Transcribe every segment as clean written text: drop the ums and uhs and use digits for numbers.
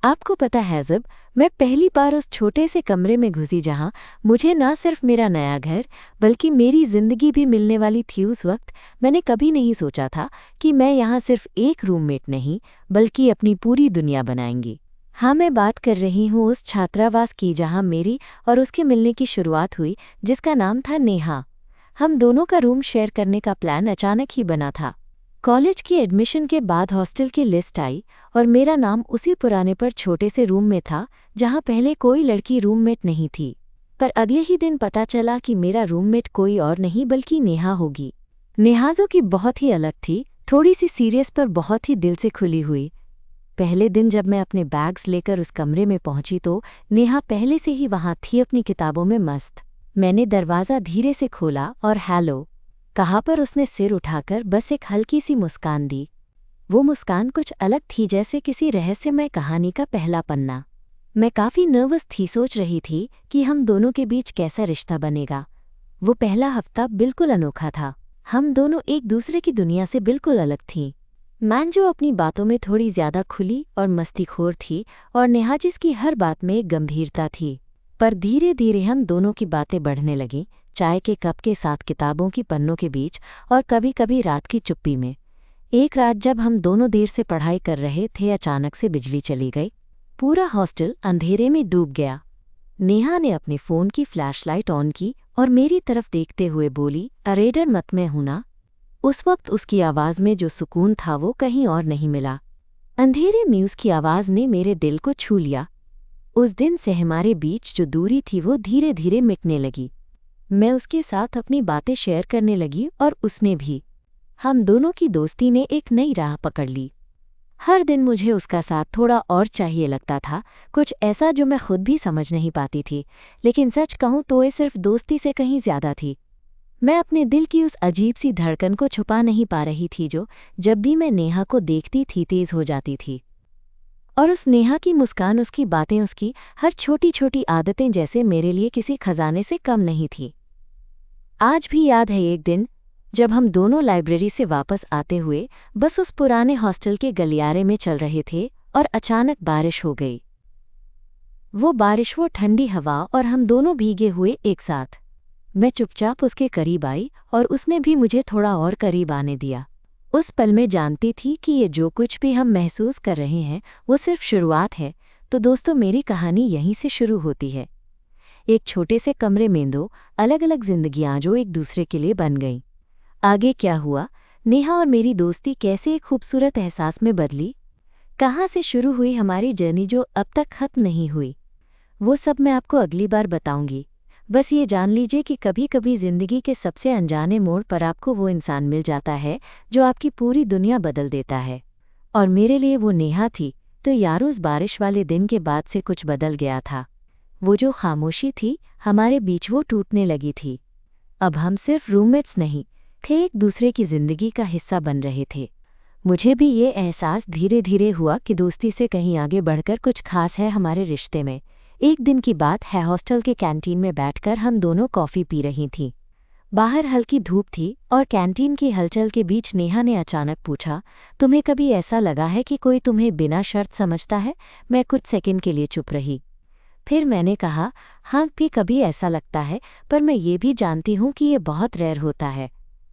आपको पता है जब मैं पहली बार उस छोटे से कमरे में घुसी जहां मुझे ना सिर्फ मेरा नया घर बल्कि मेरी जिंदगी भी मिलने वाली थी, उस वक्त मैंने कभी नहीं सोचा था कि मैं यहाँ सिर्फ एक रूममेट नहीं बल्कि अपनी पूरी दुनिया बनाएंगी। हाँ, मैं बात कर रही हूँ उस छात्रावास की जहाँ मेरी और उसके मिलने की शुरुआत हुई, जिसका नाम था नेहा। हम दोनों का रूम शेयर करने का प्लान अचानक ही बना था। कॉलेज की एडमिशन के बाद हॉस्टल की लिस्ट आई और मेरा नाम उसी पुराने पर छोटे से रूम में था जहां पहले कोई लड़की रूममेट नहीं थी। पर अगले ही दिन पता चला कि मेरा रूममेट कोई और नहीं बल्कि नेहा होगी। नेहा जो कि बहुत ही अलग थी, थोड़ी सी सीरियस पर बहुत ही दिल से खुली हुई। पहले दिन जब मैं अपने बैग्स लेकर उस कमरे में पहुंची तो नेहा पहले से ही वहां थी, अपनी किताबों में मस्त। मैंने दरवाज़ा धीरे से खोला और हेलो कहा, पर उसने सिर उठाकर बस एक हल्की सी मुस्कान दी। वो मुस्कान कुछ अलग थी, जैसे किसी रहस्यमय कहानी का पहला पन्ना। मैं काफ़ी नर्वस थी, सोच रही थी कि हम दोनों के बीच कैसा रिश्ता बनेगा। वो पहला हफ्ता बिल्कुल अनोखा था। हम दोनों एक दूसरे की दुनिया से बिल्कुल अलग थीं। मैं जो अपनी बातों में थोड़ी ज़्यादा खुली और मस्तीखोर थी और नेहा जिसकी हर बात में एक गंभीरता थी। पर धीरे धीरे हम दोनों की बातें बढ़ने लगीं, चाय के कप के साथ, किताबों की पन्नों के बीच और कभी कभी रात की चुप्पी में। एक रात जब हम दोनों देर से पढ़ाई कर रहे थे, अचानक से बिजली चली गई। पूरा हॉस्टल अंधेरे में डूब गया। नेहा ने अपने फ़ोन की फ्लैशलाइट ऑन की और मेरी तरफ देखते हुए बोली, अरे डर मत, मैं हूं ना। उस वक्त उसकी आवाज़ में जो सुकून था वो कहीं और नहीं मिला। अंधेरे में उसकी आवाज़ ने मेरे दिल को छू लिया। उस दिन से हमारे बीच जो दूरी थी वो धीरे धीरे मिटने लगी। मैं उसके साथ अपनी बातें शेयर करने लगी और उसने भी। हम दोनों की दोस्ती ने एक नई राह पकड़ ली। हर दिन मुझे उसका साथ थोड़ा और चाहिए लगता था, कुछ ऐसा जो मैं खुद भी समझ नहीं पाती थी, लेकिन सच कहूँ तो ये सिर्फ दोस्ती से कहीं ज़्यादा थी। मैं अपने दिल की उस अजीब सी धड़कन को छुपा नहीं पा रही थी जो जब भी मैं नेहा को देखती थी तेज़ हो जाती थी। और उस नेहा की मुस्कान, उसकी बातें, उसकी हर छोटी छोटी आदतें जैसे मेरे लिए किसी खजाने से कम नहीं थी। आज भी याद है एक दिन जब हम दोनों लाइब्रेरी से वापस आते हुए बस उस पुराने हॉस्टल के गलियारे में चल रहे थे और अचानक बारिश हो गई। वो बारिश, वो ठंडी हवा और हम दोनों भीगे हुए एक साथ। मैं चुपचाप उसके करीब आई और उसने भी मुझे थोड़ा और करीब आने दिया। उस पल में जानती थी कि ये जो कुछ भी हम महसूस कर रहे हैं वो सिर्फ शुरुआत है। तो दोस्तों, मेरी कहानी यहीं से शुरू होती है। एक छोटे से कमरे में दो अलग अलग जिंदगियां जो एक दूसरे के लिए बन गईं। आगे क्या हुआ, नेहा और मेरी दोस्ती कैसे एक खूबसूरत एहसास में बदली, कहाँ से शुरू हुई हमारी जर्नी जो अब तक खत्म नहीं हुई, वो सब मैं आपको अगली बार बताऊंगी। बस ये जान लीजिए कि कभी कभी ज़िंदगी के सबसे अनजाने मोड़ पर आपको वो इंसान मिल जाता है जो आपकी पूरी दुनिया बदल देता है। और मेरे लिए वो नेहा थी। तो यार, उस बारिश वाले दिन के बाद से कुछ बदल गया था। वो जो खामोशी थी हमारे बीच, वो टूटने लगी थी। अब हम सिर्फ रूममेट्स नहीं थे, एक दूसरे की ज़िंदगी का हिस्सा बन रहे थे। मुझे भी ये एहसास धीरे धीरे हुआ कि दोस्ती से कहीं आगे बढ़कर कुछ खास है हमारे रिश्ते में। एक दिन की बात है, हॉस्टल के कैंटीन में बैठकर हम दोनों कॉफ़ी पी रही थीं। बाहर हल्की धूप थी और कैंटीन की हलचल के बीच नेहा ने अचानक पूछा, तुम्हें कभी ऐसा लगा है कि कोई तुम्हें बिना शर्त समझता है? मैं कुछ सेकंड के लिए चुप रही। फिर मैंने कहा, हाँ, भी कभी ऐसा लगता है, पर मैं ये भी जानती हूँ कि ये बहुत रेयर होता है।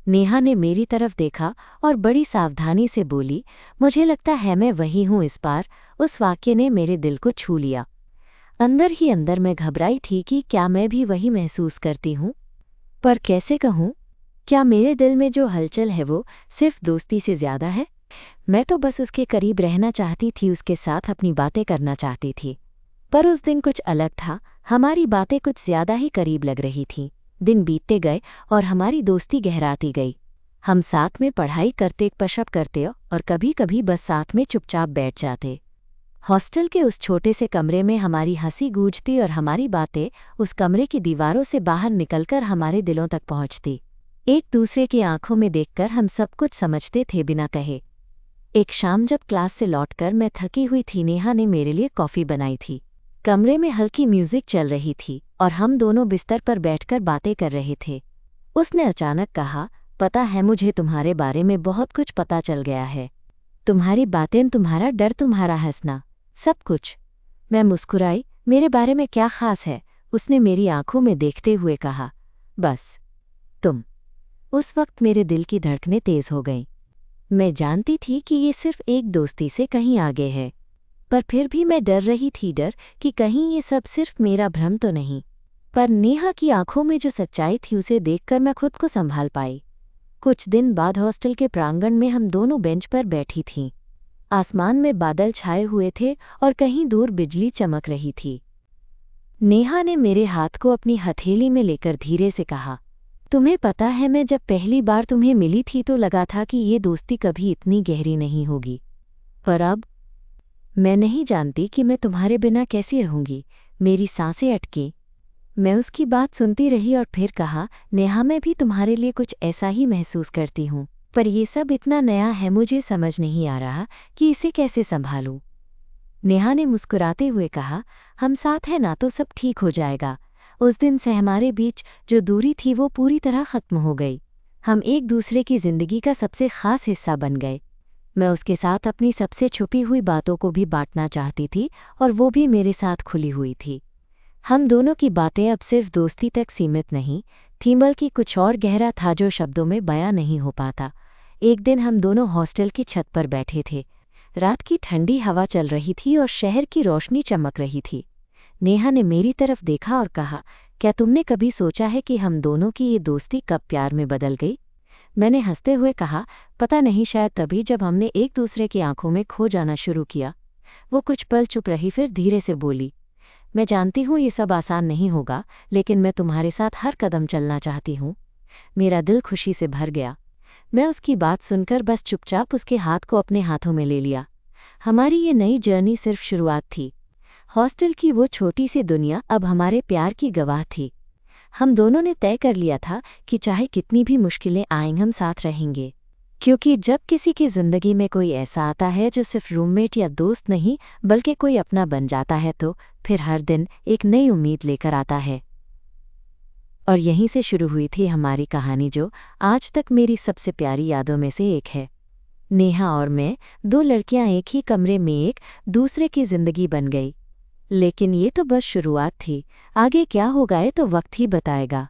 नेहा ने मेरी तरफ देखा और बड़ी सावधानी से बोली, मुझे लगता है मैं वही हूँ इस बार। उस वाक्य ने मेरे दिल को छू लिया। अंदर ही अंदर मैं घबराई थी कि क्या मैं भी वही महसूस करती हूँ। पर कैसे कहूँ, क्या मेरे दिल में जो हलचल है वो सिर्फ दोस्ती से ज़्यादा है? मैं तो बस उसके करीब रहना चाहती थी, उसके साथ अपनी बातें करना चाहती थी। पर उस दिन कुछ अलग था, हमारी बातें कुछ ज़्यादा ही करीब लग रही थीं। दिन बीतते गए और हमारी दोस्ती गहराती गई। हम साथ में पढ़ाई करते, पशप करते और कभी कभी बस साथ में चुपचाप बैठ जाते। हॉस्टल के उस छोटे से कमरे में हमारी हंसी गूंजती और हमारी बातें उस कमरे की दीवारों से बाहर निकलकर हमारे दिलों तक पहुंचती। एक दूसरे की आंखों में देखकर हम सब कुछ समझते थे बिना कहे। एक शाम जब क्लास से लौटकर मैं थकी हुई थी, नेहा ने मेरे लिए कॉफ़ी बनाई थी। कमरे में हल्की म्यूजिक चल रही थी और हम दोनों बिस्तर पर बैठकर बातें कर रहे थे। उसने अचानक कहा, पता है, मुझे तुम्हारे बारे में बहुत कुछ पता चल गया है। तुम्हारी बातें, तुम्हारा डर, तुम्हारा हंसना, सब कुछ। मैं मुस्कुराई। मेरे बारे में क्या खास है? उसने मेरी आंखों में देखते हुए कहा, बस तुम। उस वक्त मेरे दिल की धड़कनें तेज हो गईं। मैं जानती थी कि ये सिर्फ एक दोस्ती से कहीं आगे है, पर फिर भी मैं डर रही थी, डर कि कहीं ये सब सिर्फ मेरा भ्रम तो नहीं। पर नेहा की आंखों में जो सच्चाई थी उसे देखकर मैं खुद को संभाल पाई। कुछ दिन बाद हॉस्टल के प्रांगण में हम दोनों बेंच पर बैठी थीं। आसमान में बादल छाए हुए थे और कहीं दूर बिजली चमक रही थी। नेहा ने मेरे हाथ को अपनी हथेली में लेकर धीरे से कहा, तुम्हें पता है, मैं जब पहली बार तुम्हें मिली थी तो लगा था कि ये दोस्ती कभी इतनी गहरी नहीं होगी। पर अब मैं नहीं जानती कि मैं तुम्हारे बिना कैसी रहूंगी। मेरी सांसें अटकी। मैं उसकी बात सुनती रही और फिर कहा, नेहा, मैं भी तुम्हारे लिए कुछ ऐसा ही महसूस करती हूँ, पर ये सब इतना नया है, मुझे समझ नहीं आ रहा कि इसे कैसे संभालूं। नेहा ने मुस्कुराते हुए कहा, हम साथ हैं ना, तो सब ठीक हो जाएगा। उस दिन से हमारे बीच जो दूरी थी वो पूरी तरह खत्म हो गई। हम एक दूसरे की जिंदगी का सबसे खास हिस्सा बन गए। मैं उसके साथ अपनी सबसे छुपी हुई बातों को भी बांटना चाहती थी और वो भी मेरे साथ खुली हुई थी। हम दोनों की बातें अब सिर्फ दोस्ती तक सीमित नहीं थीं, बल्कि कुछ और गहरा था जो शब्दों में बयां नहीं हो पाता। एक दिन हम दोनों हॉस्टल की छत पर बैठे थे। रात की ठंडी हवा चल रही थी और शहर की रोशनी चमक रही थी। नेहा ने मेरी तरफ देखा और कहा, क्या तुमने कभी सोचा है कि हम दोनों की ये दोस्ती कब प्यार में बदल गई? मैंने हंसते हुए कहा, पता नहीं, शायद तभी जब हमने एक दूसरे की आंखों में खो जाना शुरू किया। वो कुछ पल चुप रही, फिर धीरे से बोली, मैं जानती हूँ ये सब आसान नहीं होगा, लेकिन मैं तुम्हारे साथ हर कदम चलना चाहती हूँ। मेरा दिल खुशी से भर गया। मैं उसकी बात सुनकर बस चुपचाप उसके हाथ को अपने हाथों में ले लिया। हमारी ये नई जर्नी सिर्फ शुरुआत थी। हॉस्टल की वो छोटी सी दुनिया अब हमारे प्यार की गवाह थी। हम दोनों ने तय कर लिया था कि चाहे कितनी भी मुश्किलें आएं, हम साथ रहेंगे। क्योंकि जब किसी की जिंदगी में कोई ऐसा आता है जो सिर्फ रूममेट या दोस्त नहीं बल्कि कोई अपना बन जाता है, तो फिर हर दिन एक नई उम्मीद लेकर आता है। और यहीं से शुरू हुई थी हमारी कहानी, जो आज तक मेरी सबसे प्यारी यादों में से एक है। नेहा और मैं, दो लड़कियां एक ही कमरे में एक दूसरे की जिंदगी बन गई। लेकिन ये तो बस शुरुआत थी। आगे क्या होगा ये तो वक्त ही बताएगा।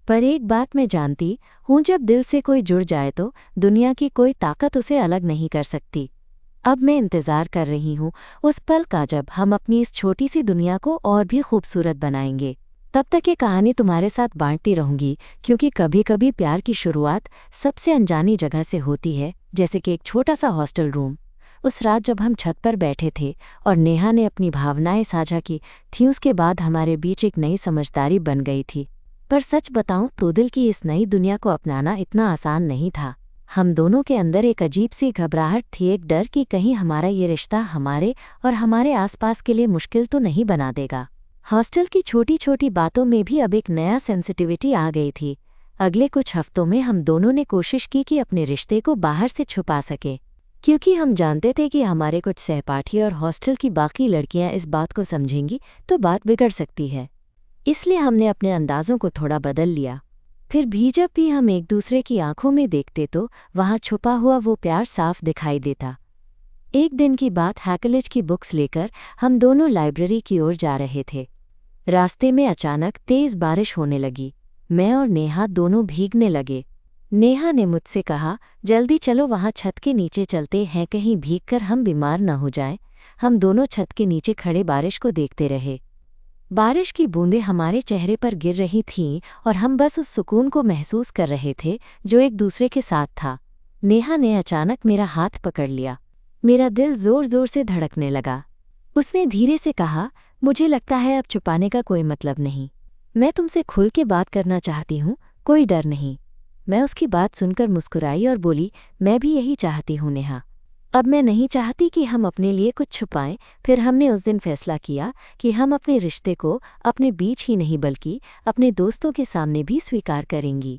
पर एक बात मैं जानती हूँ, जब दिल से कोई जुड़ जाए तो दुनिया की कोई ताकत उसे अलग नहीं कर सकती। अब मैं इंतज़ार कर रही हूँ उस पल का जब हम अपनी इस छोटी सी दुनिया को और भी खूबसूरत बनाएंगे। तब तक ये कहानी तुम्हारे साथ बांटती रहूंगी, क्योंकि कभी कभी प्यार की शुरुआत सबसे अनजानी जगह से होती है, जैसे कि एक छोटा सा हॉस्टल रूम। उस रात जब हम छत पर बैठे थे और नेहा ने अपनी भावनाएं साझा की थी, उसके बाद हमारे बीच एक नई समझदारी बन गई थी। पर सच बताऊं तो दिल की इस नई दुनिया को अपनाना इतना आसान नहीं था। हम दोनों के अंदर एक अजीब सी घबराहट थी, एक डर कि कहीं हमारा ये रिश्ता हमारे और हमारे आसपास के लिए मुश्किल तो नहीं बना देगा। हॉस्टल की छोटी छोटी बातों में भी अब एक नया सेंसिटिविटी आ गई थी। अगले कुछ हफ्तों में हम दोनों ने कोशिश की कि अपने रिश्ते को बाहर से छुपा सके, क्योंकि हम जानते थे कि हमारे कुछ सहपाठी और हॉस्टल की बाकी लड़कियां इस बात को समझेंगी तो बात बिगड़ सकती है। इसलिए हमने अपने अंदाज़ों को थोड़ा बदल लिया। फिर भी जब भी हम एक दूसरे की आंखों में देखते तो वहाँ छुपा हुआ वो प्यार साफ दिखाई देता। एक दिन की बात है, कॉलेज की बुक्स लेकर हम दोनों लाइब्रेरी की ओर जा रहे थे। रास्ते में अचानक तेज़ बारिश होने लगी। मैं और नेहा दोनों भीगने लगे। नेहा ने मुझसे कहा, जल्दी चलो, वहाँ छत के नीचे चलते हैं, कहीं भीगकर हम बीमार न हो जाएं। हम दोनों छत के नीचे खड़े बारिश को देखते रहे। बारिश की बूंदें हमारे चेहरे पर गिर रही थीं और हम बस उस सुकून को महसूस कर रहे थे जो एक दूसरे के साथ था। नेहा ने अचानक मेरा हाथ पकड़ लिया। मेरा दिल जोर जोर से धड़कने लगा। उसने धीरे से कहा, मुझे लगता है अब छुपाने का कोई मतलब नहीं। मैं तुमसे खुल के बात करना चाहती हूँ, कोई डर नहीं। मैं उसकी बात सुनकर मुस्कुराई और बोली, मैं भी यही चाहती हूँ नेहा। अब मैं नहीं चाहती कि हम अपने लिए कुछ छुपाएं। फिर हमने उस दिन फैसला किया कि हम अपने रिश्ते को अपने बीच ही नहीं बल्कि अपने दोस्तों के सामने भी स्वीकार करेंगी।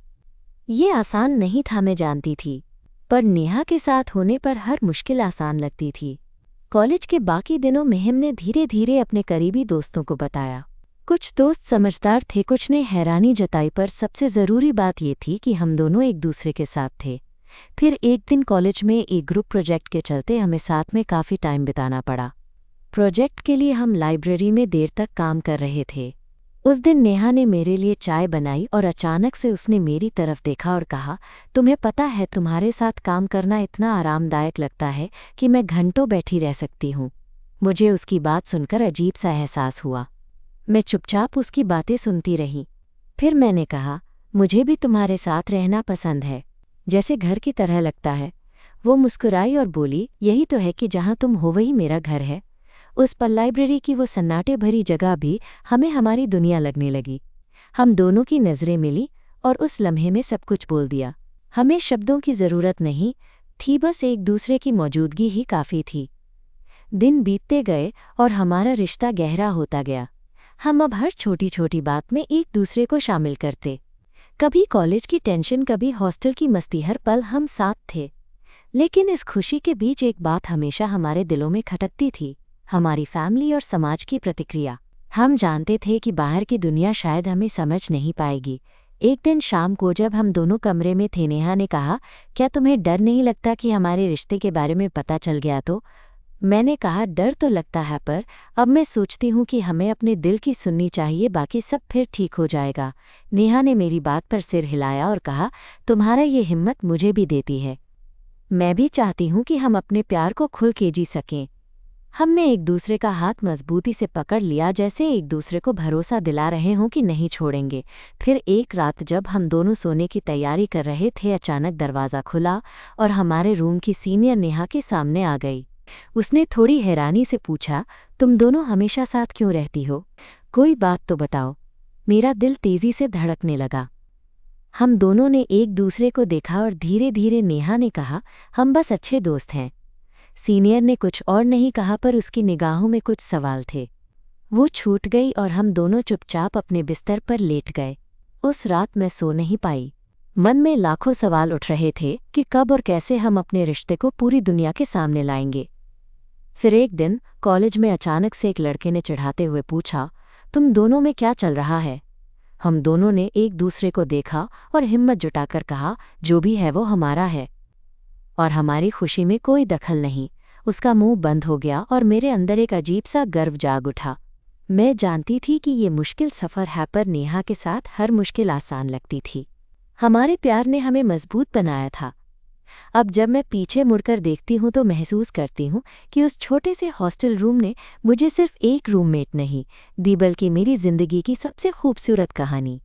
ये आसान नहीं था, मैं जानती थी, पर नेहा के साथ होने पर हर मुश्किल आसान लगती थी। कॉलेज के बाकी दिनों में हमने धीरे धीरे अपने करीबी दोस्तों को बताया। कुछ दोस्त समझदार थे, कुछ ने हैरानी जताई, पर सबसे ज़रूरी बात ये थी कि हम दोनों एक दूसरे के साथ थे। फिर एक दिन कॉलेज में एक ग्रुप प्रोजेक्ट के चलते हमें साथ में काफ़ी टाइम बिताना पड़ा। प्रोजेक्ट के लिए हम लाइब्रेरी में देर तक काम कर रहे थे। उस दिन नेहा ने मेरे लिए चाय बनाई और अचानक से उसने मेरी तरफ देखा और कहा, तुम्हें पता है तुम्हारे साथ काम करना इतना आरामदायक लगता है कि मैं घंटों बैठी रह सकती हूँ। मुझे उसकी बात सुनकर अजीब सा एहसास हुआ। मैं चुपचाप उसकी बातें सुनती रही। फिर मैंने कहा, मुझे भी तुम्हारे साथ रहना पसंद है, जैसे घर की तरह लगता है। वो मुस्कुराई और बोली, यही तो है कि जहाँ तुम हो वही मेरा घर है। उस पल लाइब्रेरी की वो सन्नाटे भरी जगह भी हमें हमारी दुनिया लगने लगी। हम दोनों की नज़रें मिली और उस लम्हे में सब कुछ बोल दिया। हमें शब्दों की ज़रूरत नहीं थी, बस एक दूसरे की मौजूदगी ही काफ़ी थी। दिन बीतते गए और हमारा रिश्ता गहरा होता गया। हम अब हर छोटी छोटी बात में एक दूसरे को शामिल करते। कभी कॉलेज की टेंशन, कभी हॉस्टल की मस्ती, हर पल हम साथ थे। लेकिन इस खुशी के बीच एक बात हमेशा हमारे दिलों में खटकती थी, हमारी फैमिली और समाज की प्रतिक्रिया। हम जानते थे कि बाहर की दुनिया शायद हमें समझ नहीं पाएगी। एक दिन शाम को जब हम दोनों कमरे में थे, नेहा ने कहा, क्या तुम्हें डर नहीं लगता कि हमारे रिश्ते के बारे में पता चल गया तो? मैंने कहा, डर तो लगता है, पर अब मैं सोचती हूँ कि हमें अपने दिल की सुननी चाहिए, बाकी सब फिर ठीक हो जाएगा। नेहा ने मेरी बात पर सिर हिलाया और कहा, तुम्हारा ये हिम्मत मुझे भी देती है। मैं भी चाहती हूँ कि हम अपने प्यार को खुल के जी सकें। हमने एक दूसरे का हाथ मजबूती से पकड़ लिया, जैसे एक दूसरे को भरोसा दिला रहे हों कि नहीं छोड़ेंगे। फिर एक रात जब हम दोनों सोने की तैयारी कर रहे थे, अचानक दरवाज़ा खुला और हमारे रूम की सीनियर नेहा के सामने आ गई। उसने थोड़ी हैरानी से पूछा, तुम दोनों हमेशा साथ क्यों रहती हो? कोई बात तो बताओ। मेरा दिल तेज़ी से धड़कने लगा। हम दोनों ने एक दूसरे को देखा और धीरे धीरे नेहा ने कहा, हम बस अच्छे दोस्त हैं। सीनियर ने कुछ और नहीं कहा, पर उसकी निगाहों में कुछ सवाल थे। वो छूट गई और हम दोनों चुपचाप अपने बिस्तर पर लेट गए। उस रात मैं सो नहीं पाई। मन में लाखों सवाल उठ रहे थे कि कब और कैसे हम अपने रिश्ते को पूरी दुनिया के सामने लाएंगे। फिर एक दिन कॉलेज में अचानक से एक लड़के ने चिढ़ाते हुए पूछा, तुम दोनों में क्या चल रहा है? हम दोनों ने एक दूसरे को देखा और हिम्मत जुटाकर कहा, जो भी है वो हमारा है। और हमारी खुशी में कोई दखल नहीं। उसका मुंह बंद हो गया और मेरे अंदर एक अजीब सा गर्व जाग उठा। मैं जानती थी कि ये मुश्किल सफ़र है, पर नेहा के साथ हर मुश्किल आसान लगती थी। हमारे प्यार ने हमें मजबूत बनाया था। अब जब मैं पीछे मुड़कर देखती हूँ तो महसूस करती हूँ कि उस छोटे से हॉस्टल रूम ने मुझे सिर्फ एक रूममेट नहीं दी, बल्कि मेरी ज़िंदगी की सबसे खूबसूरत कहानी।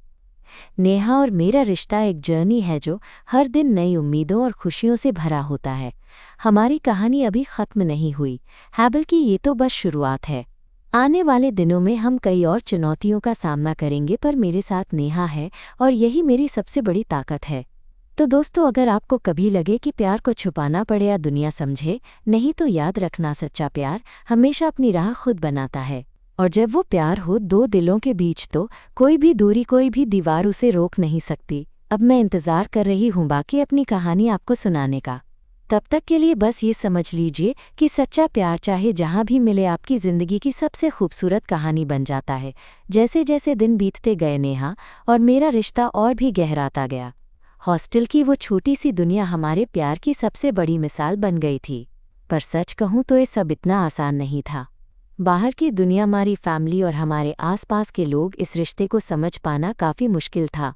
नेहा और मेरा रिश्ता एक जर्नी है जो हर दिन नई उम्मीदों और खुशियों से भरा होता है। हमारी कहानी अभी ख़त्म नहीं हुई है, बल्कि ये तो बस शुरुआत है। आने वाले दिनों में हम कई और चुनौतियों का सामना करेंगे, पर मेरे साथ नेहा है और यही मेरी सबसे बड़ी ताकत है। तो दोस्तों, अगर आपको कभी लगे कि प्यार को छुपाना पड़े या दुनिया समझे नहीं, तो याद रखना, सच्चा प्यार हमेशा अपनी राह खुद बनाता है। और जब वो प्यार हो दो दिलों के बीच, तो कोई भी दूरी, कोई भी दीवार उसे रोक नहीं सकती। अब मैं इंतज़ार कर रही हूँ बाकी अपनी कहानी आपको सुनाने का। तब तक के लिए बस ये समझ लीजिए कि सच्चा प्यार चाहे जहाँ भी मिले, आपकी ज़िंदगी की सबसे खूबसूरत कहानी बन जाता है। जैसे जैसे दिन बीतते गए, नेहा और मेरा रिश्ता और भी गहराता गया। हॉस्टल की वो छोटी सी दुनिया हमारे प्यार की सबसे बड़ी मिसाल बन गई थी। पर सच कहूँ तो ये सब इतना आसान नहीं था। बाहर की दुनिया, हमारी फैमिली और हमारे आसपास के लोग, इस रिश्ते को समझ पाना काफ़ी मुश्किल था।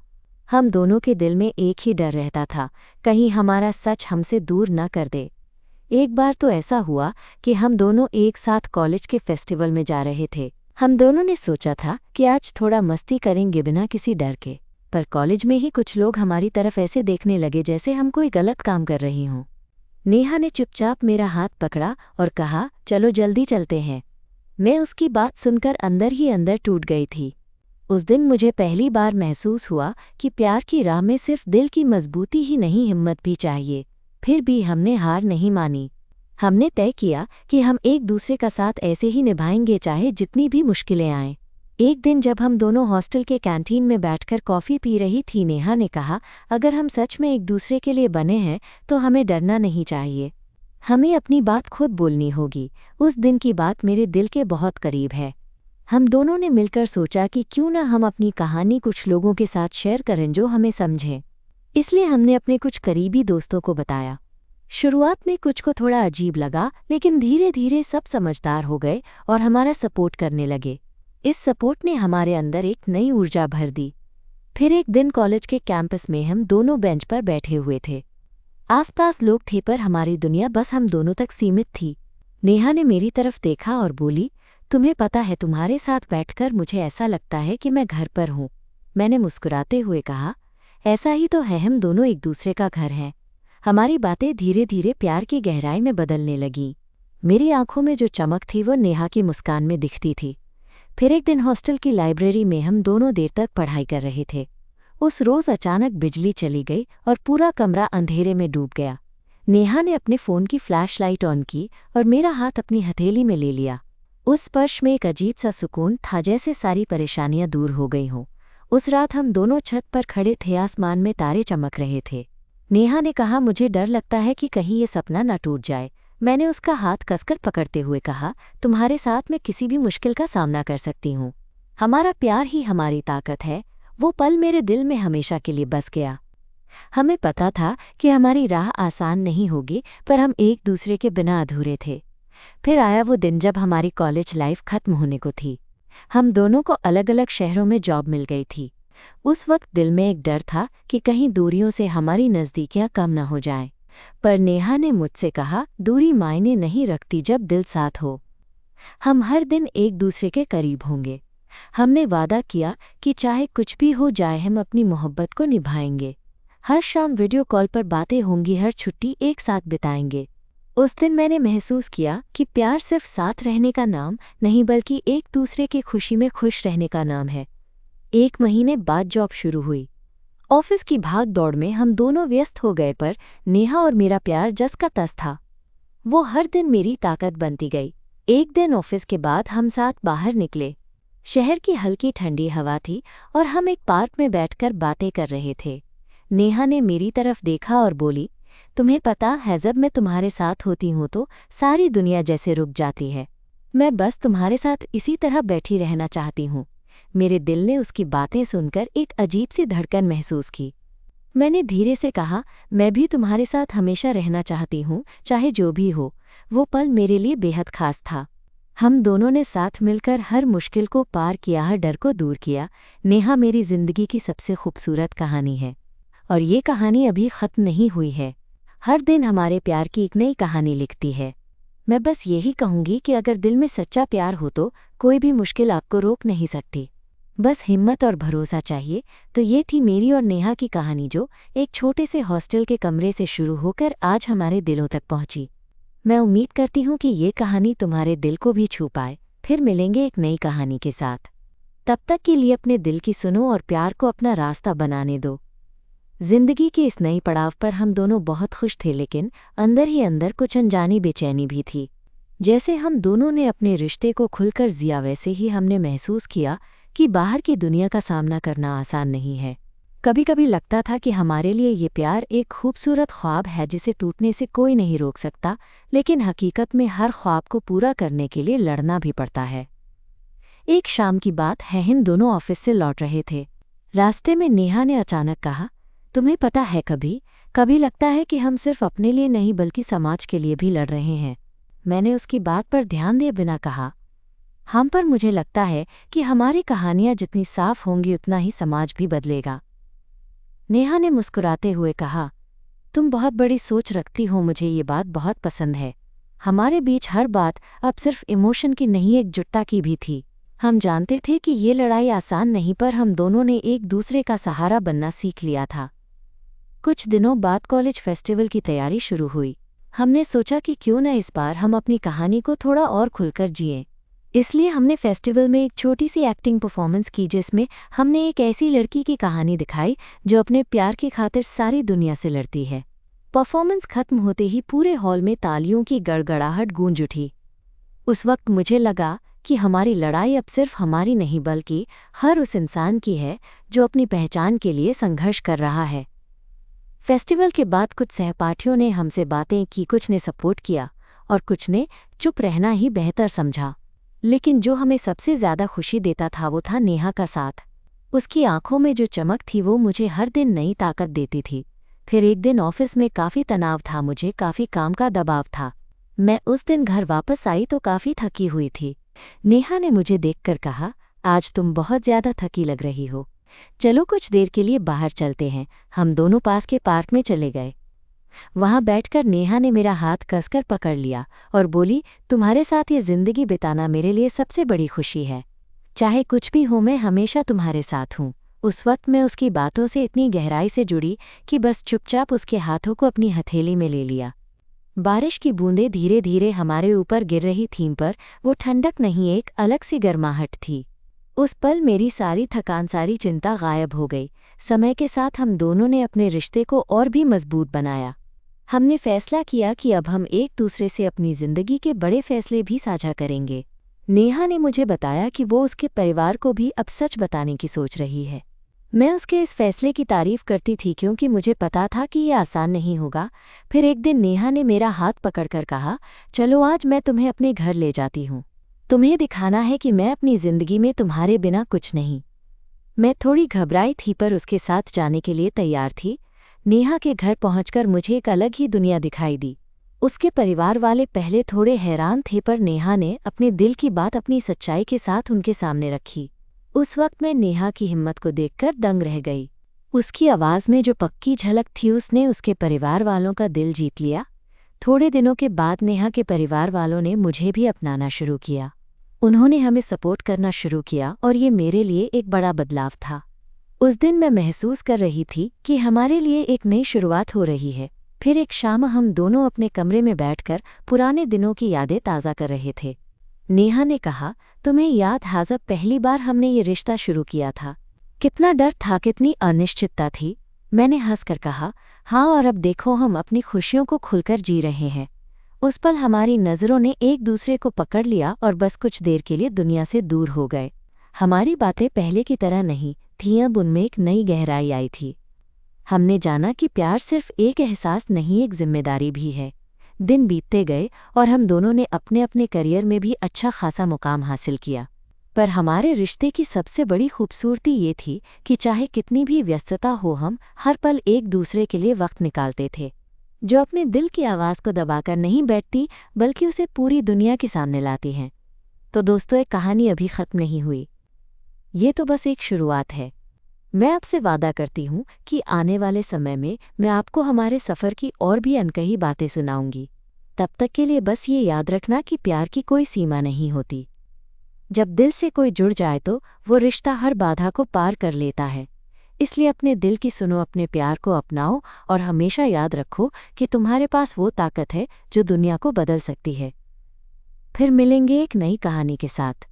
हम दोनों के दिल में एक ही डर रहता था, कहीं हमारा सच हमसे दूर न कर दे। एक बार तो ऐसा हुआ कि हम दोनों एक साथ कॉलेज के फेस्टिवल में जा रहे थे। हम दोनों ने सोचा था कि आज थोड़ा मस्ती करेंगे बिना किसी डर के, पर कॉलेज में ही कुछ लोग हमारी तरफ ऐसे देखने लगे जैसे हम कोई गलत काम कर रही हों। नेहा ने चुपचाप मेरा हाथ पकड़ा और कहा, चलो जल्दी चलते हैं। मैं उसकी बात सुनकर अंदर ही अंदर टूट गई थी। उस दिन मुझे पहली बार महसूस हुआ कि प्यार की राह में सिर्फ दिल की मजबूती ही नहीं, हिम्मत भी चाहिए। फिर भी हमने हार नहीं मानी। हमने तय किया कि हम एक दूसरे का साथ ऐसे ही निभाएंगे, चाहे जितनी भी मुश्किलें आएं। एक दिन जब हम दोनों हॉस्टल के कैंटीन में बैठकर कॉफ़ी पी रही थी, नेहा ने कहा, अगर हम सच में एक दूसरे के लिए बने हैं तो हमें डरना नहीं चाहिए। हमें अपनी बात खुद बोलनी होगी। उस दिन की बात मेरे दिल के बहुत करीब है। हम दोनों ने मिलकर सोचा कि क्यों ना हम अपनी कहानी कुछ लोगों के साथ शेयर करें जो हमें समझें। इसलिए हमने अपने कुछ करीबी दोस्तों को बताया। शुरुआत में कुछ को थोड़ा अजीब लगा, लेकिन धीरे धीरे सब समझदार हो गए और हमारा सपोर्ट करने लगे। इस सपोर्ट ने हमारे अंदर एक नई ऊर्जा भर दी। फिर एक दिन कॉलेज के कैंपस में हम दोनों बेंच पर बैठे हुए थे। आसपास लोग थे पर हमारी दुनिया बस हम दोनों तक सीमित थी। नेहा ने मेरी तरफ देखा और बोली, तुम्हें पता है, तुम्हारे साथ बैठकर मुझे ऐसा लगता है कि मैं घर पर हूँ। मैंने मुस्कुराते हुए कहा, ऐसा ही तो है, हम दोनों एक दूसरे का घर हैं। हमारी बातें धीरे धीरे प्यार की गहराई में बदलने लगीं। मेरी आंखों में जो चमक थी वो नेहा की मुस्कान में दिखती थी। फिर एक दिन हॉस्टल की लाइब्रेरी में हम दोनों देर तक पढ़ाई कर रहे थे। उस रोज़ अचानक बिजली चली गई और पूरा कमरा अंधेरे में डूब गया। नेहा ने अपने फ़ोन की फ्लैशलाइट ऑन की और मेरा हाथ अपनी हथेली में ले लिया। उस स्पर्श में एक अजीब सा सुकून था, जैसे सारी परेशानियां दूर हो गई हों। उस रात हम दोनों छत पर खड़े थे, आसमान में तारे चमक रहे थे। नेहा ने कहा, मुझे डर लगता है कि कहीं ये सपना न टूट जाए। मैंने उसका हाथ कसकर पकड़ते हुए कहा, तुम्हारे साथ मैं किसी भी मुश्किल का सामना कर सकती हूँ। हमारा प्यार ही हमारी ताकत है। वो पल मेरे दिल में हमेशा के लिए बस गया। हमें पता था कि हमारी राह आसान नहीं होगी, पर हम एक दूसरे के बिना अधूरे थे। फिर आया वो दिन जब हमारी कॉलेज लाइफ खत्म होने को थी। हम दोनों को अलग अलग शहरों में जॉब मिल गई थी। उस वक्त दिल में एक डर था कि कहीं दूरियों से हमारी नज़दीकियां कम न हो जाएं। पर नेहा ने मुझसे कहा, दूरी मायने नहीं रखती जब दिल साथ हो। हम हर दिन एक दूसरे के करीब होंगे। हमने वादा किया कि चाहे कुछ भी हो जाए हम अपनी मोहब्बत को निभाएंगे। हर शाम वीडियो कॉल पर बातें होंगी, हर छुट्टी एक साथ बिताएंगे। उस दिन मैंने महसूस किया कि प्यार सिर्फ साथ रहने का नाम नहीं, बल्कि एक दूसरे की खुशी में खुश रहने का नाम है। एक महीने बाद जॉब शुरू हुई। ऑफिस की भाग दौड़ में हम दोनों व्यस्त हो गए, पर नेहा और मेरा प्यार जस का तस था। वो हर दिन मेरी ताकत बनती गई। एक दिन ऑफिस के बाद हम साथ बाहर निकले। शहर की हल्की ठंडी हवा थी और हम एक पार्क में बैठकर बातें कर रहे थे। नेहा ने मेरी तरफ देखा और बोली, तुम्हें पता है, जब मैं तुम्हारे साथ होती हूँ तो सारी दुनिया जैसे रुक जाती है। मैं बस तुम्हारे साथ इसी तरह बैठी रहना चाहती हूँ। मेरे दिल ने उसकी बातें सुनकर एक अजीब सी धड़कन महसूस की। मैंने धीरे से कहा, मैं भी तुम्हारे साथ हमेशा रहना चाहती हूँ, चाहे जो भी हो। वो पल मेरे लिए बेहद खास था। हम दोनों ने साथ मिलकर हर मुश्किल को पार किया, हर डर को दूर किया। नेहा मेरी जिंदगी की सबसे खूबसूरत कहानी है और ये कहानी अभी ख़त्म नहीं हुई है। हर दिन हमारे प्यार की एक नई कहानी लिखती है। मैं बस यही कहूँगी कि अगर दिल में सच्चा प्यार हो तो कोई भी मुश्किल आपको रोक नहीं सकती। बस हिम्मत और भरोसा चाहिए। तो ये थी मेरी और नेहा की कहानी, जो एक छोटे से हॉस्टल के कमरे से शुरू होकर आज हमारे दिलों तक पहुंची। मैं उम्मीद करती हूँ कि ये कहानी तुम्हारे दिल को भी छू पाए। फिर मिलेंगे एक नई कहानी के साथ। तब तक के लिए अपने दिल की सुनो और प्यार को अपना रास्ता बनाने दो। जिंदगी के इस नई पड़ाव पर हम दोनों बहुत खुश थे, लेकिन अंदर ही अंदर कुछ अनजानी बेचैनी भी थी। जैसे हम दोनों ने अपने रिश्ते को खुलकर जिया, वैसे ही हमने महसूस किया कि बाहर की दुनिया का सामना करना आसान नहीं है। कभी कभी लगता था कि हमारे लिए ये प्यार एक खूबसूरत ख्वाब है जिसे टूटने से कोई नहीं रोक सकता, लेकिन हकीकत में हर ख्वाब को पूरा करने के लिए लड़ना भी पड़ता है। एक शाम की बात है, हम दोनों ऑफिस से लौट रहे थे। रास्ते में नेहा ने अचानक कहा, तुम्हें पता है, कभी कभी लगता है कि हम सिर्फ अपने लिए नहीं बल्कि समाज के लिए भी लड़ रहे हैं। मैंने उसकी बात पर ध्यान दिए बिना कहा, हम पर मुझे लगता है कि हमारी कहानियां जितनी साफ होंगी उतना ही समाज भी बदलेगा। नेहा ने मुस्कुराते हुए कहा, तुम बहुत बड़ी सोच रखती हो, मुझे ये बात बहुत पसंद है। हमारे बीच हर बात अब सिर्फ इमोशन की नहीं, एकजुटता की भी थी। हम जानते थे कि ये लड़ाई आसान नहीं, पर हम दोनों ने एक दूसरे का सहारा बनना सीख लिया था। कुछ दिनों बाद कॉलेज फेस्टिवल की तैयारी शुरू हुई। हमने सोचा कि क्यों न इस बार हम अपनी कहानी को थोड़ा और खुलकर जिएं। इसलिए हमने फेस्टिवल में एक छोटी सी एक्टिंग परफॉर्मेंस की, जिसमें हमने एक ऐसी लड़की की कहानी दिखाई जो अपने प्यार की खातिर सारी दुनिया से लड़ती है। परफॉर्मेंस खत्म होते ही पूरे हॉल में तालियों की गड़गड़ाहट गूंज उठी। उस वक्त मुझे लगा कि हमारी लड़ाई अब सिर्फ हमारी नहीं, बल्कि हर उस इंसान की है जो अपनी पहचान के लिए संघर्ष कर रहा है। फेस्टिवल के बाद कुछ सहपाठियों ने हमसे बातें की, कुछ ने सपोर्ट किया और कुछ ने चुप रहना ही बेहतर समझा। लेकिन जो हमें सबसे ज़्यादा खुशी देता था वो था नेहा का साथ। उसकी आंखों में जो चमक थी वो मुझे हर दिन नई ताकत देती थी। फिर एक दिन ऑफिस में काफ़ी तनाव था, मुझे काफ़ी काम का दबाव था। मैं उस दिन घर वापस आई तो काफ़ी थकी हुई थी। नेहा ने मुझे देखकर कहा, आज तुम बहुत ज़्यादा थकी लग रही हो, चलो कुछ देर के लिए बाहर चलते हैं। हम दोनों पास के पार्क में चले गए। वहाँ बैठकर नेहा ने मेरा हाथ कसकर पकड़ लिया और बोली, तुम्हारे साथ ये ज़िंदगी बिताना मेरे लिए सबसे बड़ी खुशी है। चाहे कुछ भी हो, मैं हमेशा तुम्हारे साथ हूँ। उस वक्त मैं उसकी बातों से इतनी गहराई से जुड़ी कि बस चुपचाप उसके हाथों को अपनी हथेली में ले लिया। बारिश की बूंदें धीरे धीरे हमारे ऊपर गिर रही थीं, पर वो ठंडक नहीं, एक अलग सी गर्माहट थी। उस पल मेरी सारी थकान, सारी चिंता गायब हो गई। समय के साथ हम दोनों ने अपने रिश्ते को और भी मजबूत बनाया। हमने फैसला किया कि अब हम एक दूसरे से अपनी ज़िंदगी के बड़े फैसले भी साझा करेंगे। नेहा ने मुझे बताया कि वो उसके परिवार को भी अब सच बताने की सोच रही है। मैं उसके इस फैसले की तारीफ करती थी क्योंकि मुझे पता था कि ये आसान नहीं होगा। फिर एक दिन नेहा ने मेरा हाथ पकड़कर कहा, चलो आज मैं तुम्हें अपने घर ले जाती हूँ। तुम्हें दिखाना है कि मैं अपनी ज़िंदगी में तुम्हारे बिना कुछ नहीं। मैं थोड़ी घबराई थी पर उसके साथ जाने के लिए तैयार थी। नेहा के घर पहुंचकर मुझे एक अलग ही दुनिया दिखाई दी। उसके परिवार वाले पहले थोड़े हैरान थे, पर नेहा ने अपने दिल की बात अपनी सच्चाई के साथ उनके सामने रखी। उस वक्त मैं नेहा की हिम्मत को देखकर दंग रह गई। उसकी आवाज़ में जो पक्की झलक थी, उसने उसके परिवार वालों का दिल जीत लिया। थोड़े दिनों के बाद नेहा के परिवार वालों ने मुझे भी अपनाना शुरू किया। उन्होंने हमें सपोर्ट करना शुरू किया और ये मेरे लिए एक बड़ा बदलाव था। उस दिन मैं महसूस कर रही थी कि हमारे लिए एक नई शुरुआत हो रही है। फिर एक शाम हम दोनों अपने कमरे में बैठकर पुराने दिनों की यादें ताज़ा कर रहे थे। नेहा ने कहा, तुम्हें याद है जब पहली बार हमने ये रिश्ता शुरू किया था? कितना डर था, कितनी अनिश्चितता थी। मैंने हंसकर कहा, हाँ, और अब देखो हम अपनी खुशियों को खुलकर जी रहे हैं। उस पल हमारी नज़रों ने एक दूसरे को पकड़ लिया और बस कुछ देर के लिए दुनिया से दूर हो गए। हमारी बातें पहले की तरह नहीं थीं, अब उनमें एक नई गहराई आई थी। हमने जाना कि प्यार सिर्फ एक एहसास नहीं, एक जिम्मेदारी भी है। दिन बीतते गए और हम दोनों ने अपने अपने करियर में भी अच्छा खासा मुकाम हासिल किया। पर हमारे रिश्ते की सबसे बड़ी खूबसूरती ये थी कि चाहे कितनी भी व्यस्तता हो, हम हर पल एक दूसरे के लिए वक्त निकालते थे। जो अपने दिल की आवाज़ को दबाकर नहीं बैठती, बल्कि उसे पूरी दुनिया के सामने लाती हैं। तो दोस्तों, एक कहानी अभी ख़त्म नहीं हुई। ये तो बस एक शुरुआत है। मैं आपसे वादा करती हूँ कि आने वाले समय में मैं आपको हमारे सफ़र की और भी अनकही बातें सुनाऊंगी। तब तक के लिए बस ये याद रखना कि प्यार की कोई सीमा नहीं होती। जब दिल से कोई जुड़ जाए तो वो रिश्ता हर बाधा को पार कर लेता है। इसलिए अपने दिल की सुनो, अपने प्यार को अपनाओ और हमेशा याद रखो कि तुम्हारे पास वो ताकत है जो दुनिया को बदल सकती है। फिर मिलेंगे एक नई कहानी के साथ।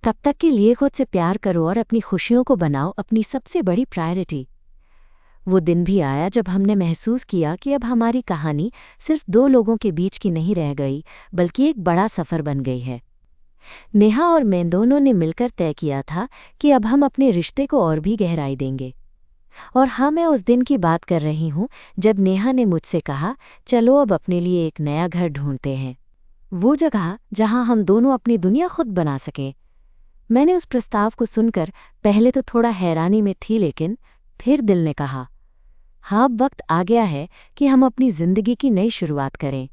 तब तक के लिए खुद से प्यार करो और अपनी खुशियों को बनाओ अपनी सबसे बड़ी प्रायोरिटी। वो दिन भी आया जब हमने महसूस किया कि अब हमारी कहानी सिर्फ दो लोगों के बीच की नहीं रह गई, बल्कि एक बड़ा सफ़र बन गई है। नेहा और मैं दोनों ने मिलकर तय किया था कि अब हम अपने रिश्ते को और भी गहराई देंगे। और हाँ, मैं उस दिन की बात कर रही हूँ जब नेहा ने मुझसे कहा, चलो अब अपने लिए एक नया घर ढूंढते हैं, वो जगह जहाँ हम दोनों अपनी दुनिया खुद बना सकें। मैंने उस प्रस्ताव को सुनकर पहले तो थोड़ा हैरानी में थी, लेकिन फिर दिल ने कहा, हाँ, अब वक्त आ गया है कि हम अपनी ज़िंदगी की नई शुरुआत करें।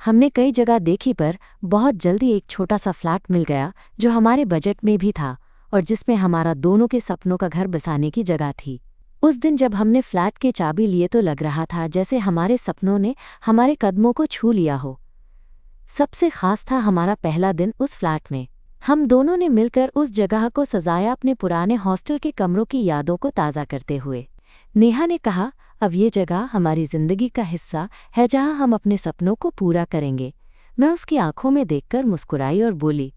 हमने कई जगह देखी, पर बहुत जल्दी एक छोटा सा फ्लैट मिल गया जो हमारे बजट में भी था और जिसमें हमारा दोनों के सपनों का घर बसाने की जगह थी। उस दिन जब हमने फ्लैट की चाबी लिए तो लग रहा था जैसे हमारे सपनों ने हमारे कदमों को छू लिया हो। सबसे खास था हमारा पहला दिन उस फ्लैट में। हम दोनों ने मिलकर उस जगह को सजाया, अपने पुराने हॉस्टल के कमरों की यादों को ताज़ा करते हुए। नेहा ने कहा, अब ये जगह हमारी ज़िंदगी का हिस्सा है जहां हम अपने सपनों को पूरा करेंगे। मैं उसकी आंखों में देखकर मुस्कुराई और बोली,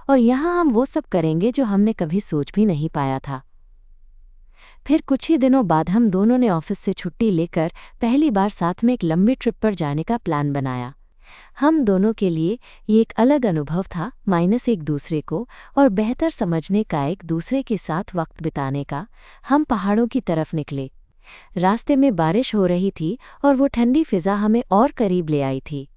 और यहाँ हम वो सब करेंगे जो हमने कभी सोच भी नहीं पाया था। फिर कुछ ही दिनों बाद हम दोनों ने ऑफिस से छुट्टी लेकर पहली बार साथ में एक लंबी ट्रिप पर जाने का प्लान बनाया। हम दोनों के लिए ये एक अलग अनुभव था, माइनस एक दूसरे को और बेहतर समझने का, एक दूसरे के साथ वक्त बिताने का। हम पहाड़ों की तरफ निकले। रास्ते में बारिश हो रही थी और वो ठंडी फिज़ा हमें और करीब ले आई थी।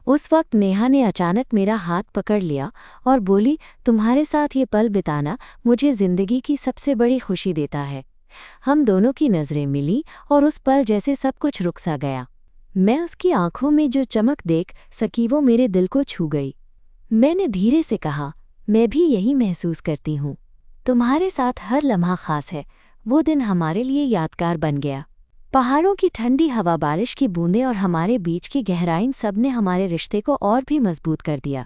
उस वक्त नेहा ने अचानक मेरा हाथ पकड़ लिया और बोली, तुम्हारे साथ ये पल बिताना मुझे ज़िंदगी की सबसे बड़ी खुशी देता है। हम दोनों की नज़रें मिली और उस पल जैसे सब कुछ रुक सा गया। मैं उसकी आंखों में जो चमक देख सकी वो मेरे दिल को छू गई। मैंने धीरे से कहा, मैं भी यही महसूस करती हूँ। तुम्हारे साथ हर लम्हा खास है। वो दिन हमारे लिए यादगार बन गया। पहाड़ों की ठंडी हवा, बारिश की बूंदें और हमारे बीच की गहराई, सब ने हमारे रिश्ते को और भी मजबूत कर दिया।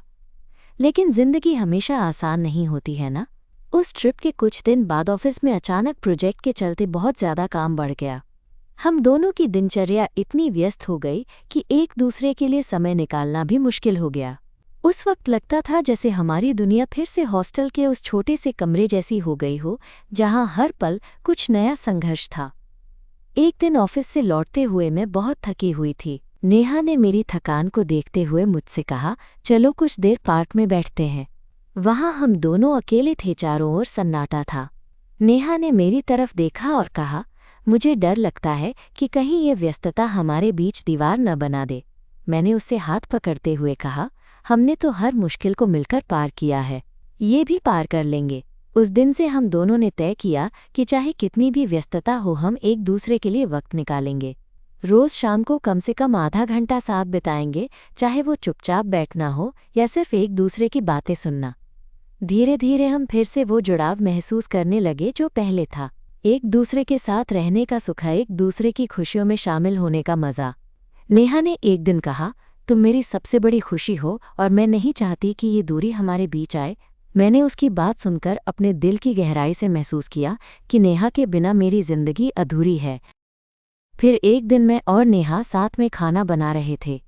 लेकिन जिंदगी हमेशा आसान नहीं होती है ना। उस ट्रिप के कुछ दिन बाद ऑफिस में अचानक प्रोजेक्ट के चलते बहुत ज़्यादा काम बढ़ गया। हम दोनों की दिनचर्या इतनी व्यस्त हो गई कि एक दूसरे के लिए समय निकालना भी मुश्किल हो गया। उस वक्त लगता था जैसे हमारी दुनिया फिर से हॉस्टल के उस छोटे से कमरे जैसी हो गई हो, जहां हर पल कुछ नया संघर्ष था। एक दिन ऑफिस से लौटते हुए मैं बहुत थकी हुई थी। नेहा ने मेरी थकान को देखते हुए मुझसे कहा, चलो कुछ देर पार्क में बैठते हैं। वहां हम दोनों अकेले थे, चारों ओर सन्नाटा था। नेहा ने मेरी तरफ देखा और कहा, मुझे डर लगता है कि कहीं ये व्यस्तता हमारे बीच दीवार न बना दे। मैंने उससे हाथ पकड़ते हुए कहा, हमने तो हर मुश्किल को मिलकर पार किया है, ये भी पार कर लेंगे। उस दिन से हम दोनों ने तय किया कि चाहे कितनी भी व्यस्तता हो, हम एक दूसरे के लिए वक्त निकालेंगे। रोज़ शाम को कम से कम आधा घंटा साथ बिताएंगे, चाहे वो चुपचाप बैठना हो या सिर्फ एक दूसरे की बातें सुनना। धीरे धीरे हम फिर से वो जुड़ाव महसूस करने लगे जो पहले था। एक दूसरे के साथ रहने का सुख, एक दूसरे की खुशियों में शामिल होने का मज़ा। नेहा ने एक दिन कहा, तुम मेरी सबसे बड़ी खुशी हो और मैं नहीं चाहती कि ये दूरी हमारे बीच आए। मैंने उसकी बात सुनकर अपने दिल की गहराई से महसूस किया कि नेहा के बिना मेरी जिंदगी अधूरी है। फिर एक दिन मैं और नेहा साथ में खाना बना रहे थे।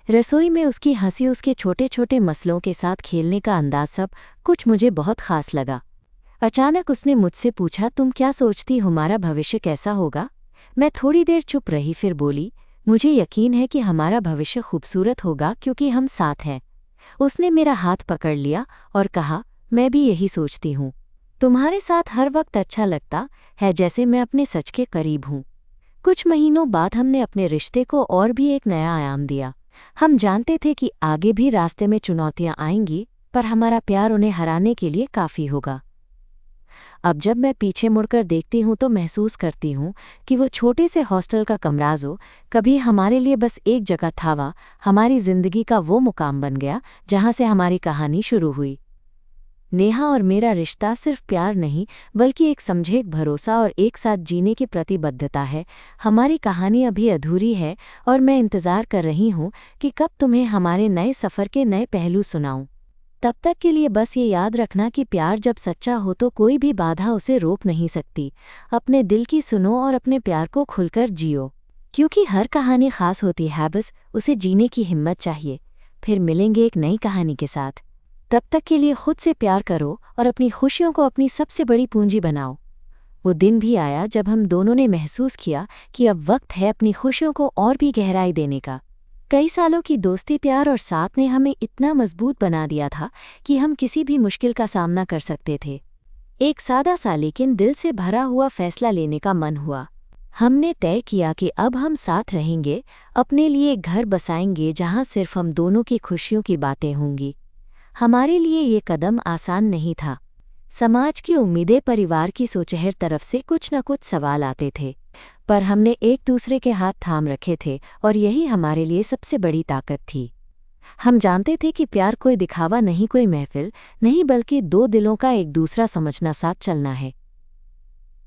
रसोई में उसकी हंसी, उसके छोटे छोटे मसलों के साथ खेलने का अंदाज, सब कुछ मुझे बहुत खास लगा। अचानक उसने मुझसे पूछा, तुम क्या सोचती हो, हमारा भविष्य कैसा होगा? मैं थोड़ी देर चुप रही, फिर बोली, मुझे यकीन है कि हमारा भविष्य खूबसूरत होगा क्योंकि हम साथ हैं। उसने मेरा हाथ पकड़ लिया और कहा, मैं भी यही सोचती हूँ। तुम्हारे साथ हर वक्त अच्छा लगता है, जैसे मैं अपने सच के करीब हूँ। कुछ महीनों बाद हमने अपने रिश्ते को और भी एक नया आयाम दिया। हम जानते थे कि आगे भी रास्ते में चुनौतियां आएंगी, पर हमारा प्यार उन्हें हराने के लिए काफ़ी होगा। अब जब मैं पीछे मुड़कर देखती हूँ तो महसूस करती हूँ कि वो छोटे से हॉस्टल का कमरा जो कभी हमारे लिए बस एक जगह था, वह हमारी ज़िंदगी का वो मुकाम बन गया जहाँ से हमारी कहानी शुरू हुई। नेहा और मेरा रिश्ता सिर्फ प्यार नहीं, बल्कि एक समझे, एक भरोसा और एक साथ जीने की प्रतिबद्धता है। हमारी कहानी अभी अधूरी है और मैं इंतज़ार कर रही हूँ कि कब तुम्हें हमारे नए सफ़र के नए पहलू सुनाऊं। तब तक के लिए बस ये याद रखना कि प्यार जब सच्चा हो तो कोई भी बाधा उसे रोक नहीं सकती। अपने दिल की सुनो और अपने प्यार को खुलकर जियो, क्योंकि हर कहानी खास होती है, बस उसे जीने की हिम्मत चाहिए। फिर मिलेंगे एक नई कहानी के साथ। तब तक के लिए खुद से प्यार करो और अपनी खुशियों को अपनी सबसे बड़ी पूंजी बनाओ। वो दिन भी आया जब हम दोनों ने महसूस किया कि अब वक्त है अपनी खुशियों को और भी गहराई देने का। कई सालों की दोस्ती, प्यार और साथ ने हमें इतना मजबूत बना दिया था कि हम किसी भी मुश्किल का सामना कर सकते थे। एक सादा सा लेकिन दिल से भरा हुआ फैसला लेने का मन हुआ। हमने तय किया कि अब हम साथ रहेंगे, अपने लिए एक घर बसाएंगे जहां सिर्फ हम दोनों की खुशियों की बातें होंगी। हमारे लिए ये कदम आसान नहीं था। समाज की उम्मीदें, परिवार की सोच, हर तरफ से कुछ न कुछ सवाल आते थे, पर हमने एक दूसरे के हाथ थाम रखे थे और यही हमारे लिए सबसे बड़ी ताकत थी। हम जानते थे कि प्यार कोई दिखावा नहीं, कोई महफिल नहीं, बल्कि दो दिलों का एक दूसरा समझना, साथ चलना है।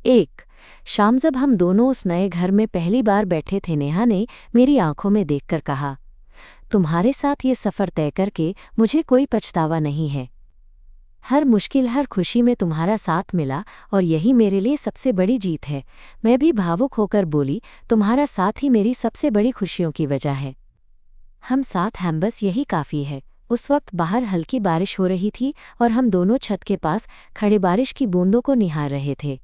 एक शाम जब हम दोनों उस नए घर में पहली बार बैठे थे, नेहा ने मेरी आंखों में देखकर कहा, तुम्हारे साथ ये सफ़र तय करके मुझे कोई पछतावा नहीं है। हर मुश्किल, हर खुशी में तुम्हारा साथ मिला और यही मेरे लिए सबसे बड़ी जीत है। मैं भी भावुक होकर बोली, तुम्हारा साथ ही मेरी सबसे बड़ी खुशियों की वजह है। हम साथ हैं, बस यही काफ़ी है। उस वक्त बाहर हल्की बारिश हो रही थी और हम दोनों छत के पास खड़े बारिश की बूंदों को निहार रहे थे।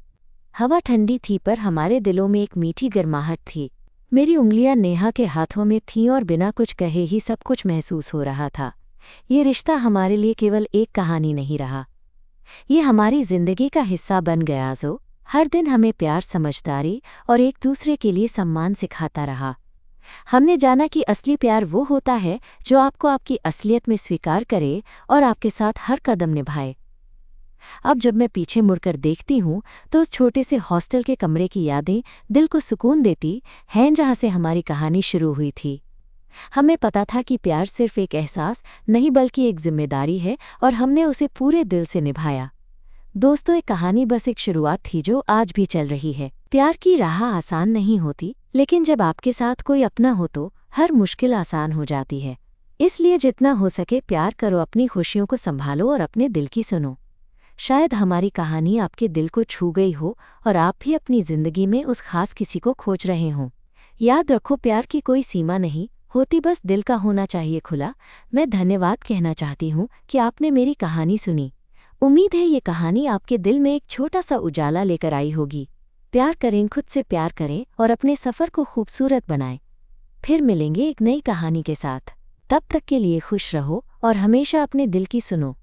हवा ठंडी थी, पर हमारे दिलों में एक मीठी गर्माहट थी। मेरी उंगलियां नेहा के हाथों में थीं और बिना कुछ कहे ही सब कुछ महसूस हो रहा था। ये रिश्ता हमारे लिए केवल एक कहानी नहीं रहा, ये हमारी जिंदगी का हिस्सा बन गया जो हर दिन हमें प्यार, समझदारी और एक दूसरे के लिए सम्मान सिखाता रहा। हमने जाना कि असली प्यार वो होता है जो आपको आपकी असलियत में स्वीकार करे और आपके साथ हर कदम निभाए। अब जब मैं पीछे मुड़कर देखती हूँ तो उस छोटे से हॉस्टल के कमरे की यादें दिल को सुकून देती हैं, जहाँ से हमारी कहानी शुरू हुई थी। हमें पता था कि प्यार सिर्फ एक एहसास नहीं बल्कि एक जिम्मेदारी है, और हमने उसे पूरे दिल से निभाया। दोस्तों, एक कहानी बस एक शुरुआत थी जो आज भी चल रही है। प्यार की राह आसान नहीं होती, लेकिन जब आपके साथ कोई अपना हो तो हर मुश्किल आसान हो जाती है। इसलिए जितना हो सके प्यार करो, अपनी खुशियों को संभालो और अपने दिल की सुनो। शायद हमारी कहानी आपके दिल को छू गई हो और आप भी अपनी जिंदगी में उस खास किसी को खोज रहे हों। याद रखो, प्यार की कोई सीमा नहीं होती, बस दिल का होना चाहिए खुला। मैं धन्यवाद कहना चाहती हूँ कि आपने मेरी कहानी सुनी। उम्मीद है ये कहानी आपके दिल में एक छोटा सा उजाला लेकर आई होगी। प्यार करें, खुद से प्यार करें और अपने सफ़र को खूबसूरत बनाएं। फिर मिलेंगे एक नई कहानी के साथ। तब तक के लिए खुश रहो और हमेशा अपने दिल की सुनो।